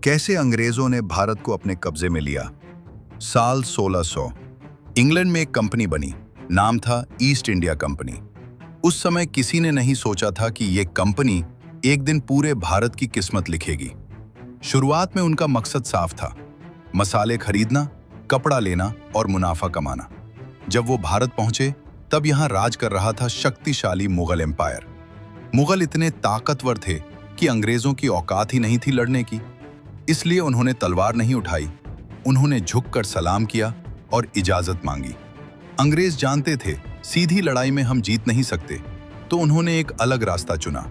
कैसे अंग्रेजों ने भारत को अपने कब्जे में लिया। साल 1600 इंग्लैंड में एक कंपनी बनी। नाम था ईस्ट इंडिया कंपनी। उस समय किसी ने नहीं सोचा था कि यह कंपनी एक दिन पूरे भारत की किस्मत लिखेगी। शुरुआत में उनका मकसद साफ था, मसाले खरीदना, कपड़ा लेना और मुनाफा कमाना। जब वो भारत पहुंचे तब यहां राज कर रहा था शक्तिशाली मुगल एम्पायर। मुगल इतने ताकतवर थे कि अंग्रेजों की औकात ही नहीं थी लड़ने की। इसलिए उन्होंने तलवार नहीं उठाई, उन्होंने झुककर सलाम किया और इजाजत मांगी। अंग्रेज जानते थे सीधी लड़ाई में हम जीत नहीं सकते, तो उन्होंने एक अलग रास्ता चुना,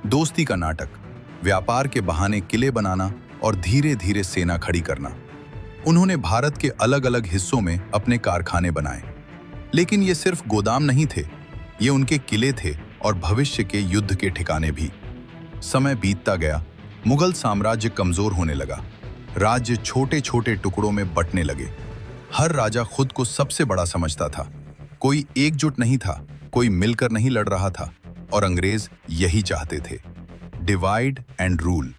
दोस्ती का नाटक, व्यापार के बहाने किले बनाना और धीरे धीरे सेना खड़ी करना। उन्होंने भारत के अलग अलग हिस्सों में अपने कारखाने बनाए, लेकिन ये सिर्फ गोदाम नहीं थे, ये उनके किले थे और भविष्य के युद्ध के ठिकाने भी। समय बीतता गया, मुगल साम्राज्य कमजोर होने लगा। राज्य छोटे छोटे टुकड़ों में बंटने लगे। हर राजा खुद को सबसे बड़ा समझता था। कोई एकजुट नहीं था, कोई मिलकर नहीं लड़ रहा था, और अंग्रेज यही चाहते थे, डिवाइड एंड रूल।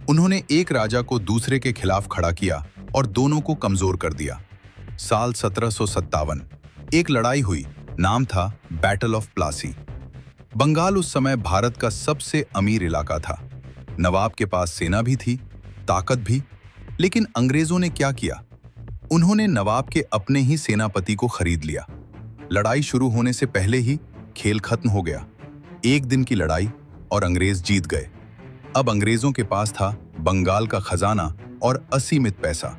उन्होंने एक राजा को दूसरे के खिलाफ खड़ा किया और दोनों को कमजोर कर दिया। साल 1757 एक लड़ाई हुई, नाम था बैटल ऑफ प्लासी। बंगाल उस समय भारत का सबसे अमीर इलाका था। नवाब के पास सेना भी थी, ताकत भी, लेकिन अंग्रेजों ने क्या किया? उन्होंने नवाब के अपने ही सेनापति को खरीद लिया। लड़ाई शुरू होने से पहले ही खेल खत्म हो गया। एक दिन की लड़ाई और अंग्रेज जीत गए। अब अंग्रेजों के पास था बंगाल का खजाना और असीमित पैसा।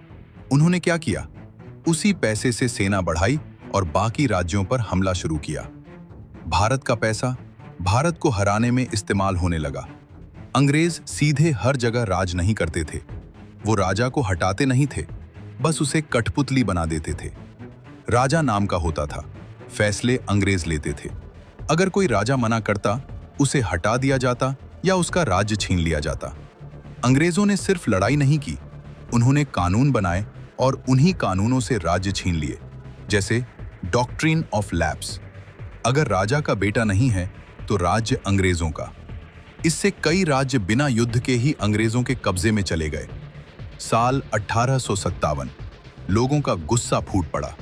उन्होंने क्या किया? उसी पैसे से सेना बढ़ाई और बाकी राज्यों पर हमला शुरू किया। भारत का पैसा भारत को हराने में इस्तेमाल होने लगा। अंग्रेज सीधे हर जगह राज नहीं करते थे। वो राजा को हटाते नहीं थे, बस उसे कठपुतली बना देते थे। राजा नाम का होता था, फैसले अंग्रेज लेते थे। अगर कोई राजा मना करता, उसे हटा दिया जाता या उसका राज्य छीन लिया जाता। अंग्रेजों ने सिर्फ लड़ाई नहीं की, उन्होंने कानून बनाए और उन्हीं कानूनों से राज्य छीन लिए, जैसे डॉक्ट्रिन ऑफ लैप्स। अगर राजा का बेटा नहीं है तो राज्य अंग्रेजों का। इससे कई राज्य बिना युद्ध के ही अंग्रेजों के कब्जे में चले गए। साल 1857 लोगों का गुस्सा फूट पड़ा।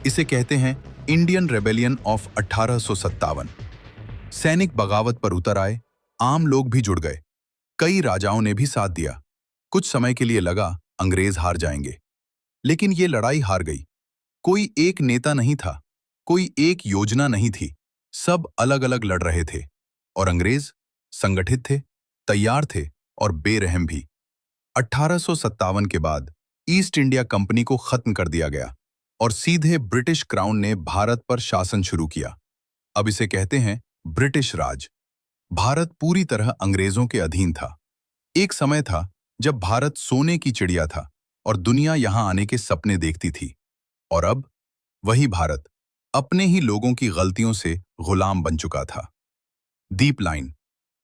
इसे कहते हैं इंडियन रेबेलियन ऑफ 1857। सैनिक बगावत पर उतर आए, आम लोग भी जुड़ गए, कई राजाओं ने भी साथ दिया। कुछ समय के लिए लगा अंग्रेज हार जाएंगे, लेकिन ये लड़ाई हार गई। कोई एक नेता नहीं था, कोई एक योजना नहीं थी, सब अलग अलग लड़ रहे थे, और अंग्रेज संगठित थे, तैयार थे और बेरहम भी। 1857 के बाद ईस्ट इंडिया कंपनी को खत्म कर दिया गया और सीधे ब्रिटिश क्राउन ने भारत पर शासन शुरू किया। अब इसे कहते हैं ब्रिटिश राज। भारत पूरी तरह अंग्रेजों के अधीन था। एक समय था जब भारत सोने की चिड़िया था और दुनिया यहां आने के सपने देखती थी, और अब वही भारत अपने ही लोगों की गलतियों से गुलाम बन चुका था। डीप लाइन,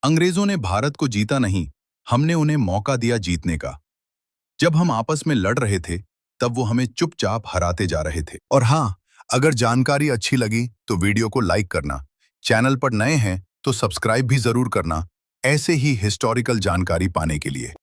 अंग्रेजों ने भारत को जीता नहीं, हमने उन्हें मौका दिया जीतने का। जब हम आपस में लड़ रहे थे तब वो हमें चुपचाप हराते जा रहे थे। और हाँ, अगर जानकारी अच्छी लगी तो वीडियो को लाइक करना, चैनल पर नए हैं तो सब्सक्राइब भी जरूर करना, ऐसे ही हिस्टोरिकल जानकारी पाने के लिए।